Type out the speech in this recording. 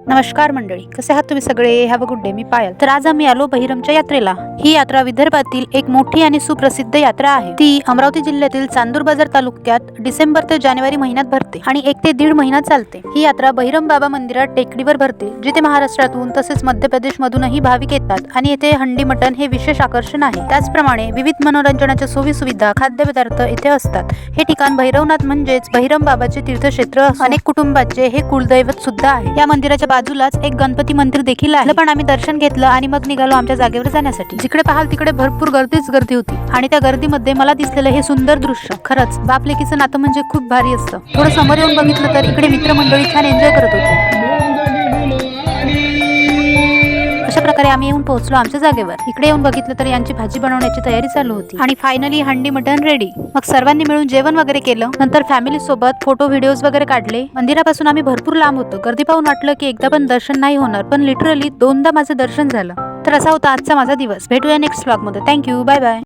नमस्कार मंडळी, कसे आहात तुम्ही सगळे? Have a good day. मी पायल. तर आज आम्ही आलो बहिरमच्या यात्रेला. ही यात्रा विदर्भातील एक मोठी आणि सुप्रसिद्ध यात्रा आहे. ती अमरावती जिल्ह्यातील चांदूर बाजार तालुक्यात डिसेंबर ते जानेवारी महिन्यात भरते आणि 1 ते 1.5 महिना चालते. ही यात्रा बहिरम बाबा मंदिरात टेकडीवर भरते, जिथे महाराष्ट्रातून तसेच मध्य प्रदेश मधूनही भाविक येतात आणि येथे हंडी मटण हे विशेष आकर्षण आहे. त्याचप्रमाणे विविध मनोरंजनाच्या सोयी सुविधा, खाद्यपदार्थ इथे असतात. हे ठिकाण भैरवनाथ म्हणजेच बहिरम बाबाचे तीर्थक्षेत्र, अनेक कुटुंबाचे हे कुलदैवत सुद्धा आहे. या मंदिराच्या बाजूलाच एक गणपती मंदिर देखील आहे. पण आम्ही दर्शन घेतलं आणि मग निघालो आमच्या जागेवर जाण्यासाठी. जिकडे पाहाल तिकडे भरपूर गर्दी होती आणि त्या गर्दीमध्ये मला दिसलेलं हे सुंदर दृश्य खरंच बापलेकीचं नातं म्हणजे खूप भारी असतं. थोडं समोर येऊन बघितलं तर इकडे मित्रमंडळी छान एन्जॉय करत होते. अशा प्रकारे आम्ही येऊन पोहोचलो आमच्या जागेवर. इकडे येऊन बघितलं तर यांची भाजी बनवण्याची तयारी चालू होती आणि फायनली हंडी मटण रेडी. मग सर्वांनी मिळून जेवण वगैरे केलं. नंतर फॅमिली सोबत फोटो व्हिडिओज वगैरे काढले. मंदिरापासून आम्ही भरपूर लांब होतो. गर्दी पाहून वाटलं की एकदा पण दर्शन नाही होणार, पण लिटरली 2दा माझं दर्शन झालं. तर असा होता आजचा माझा दिवस. भेटूया नेक्स्ट व्लॉग मध्ये. थँक्यू. Bye bye.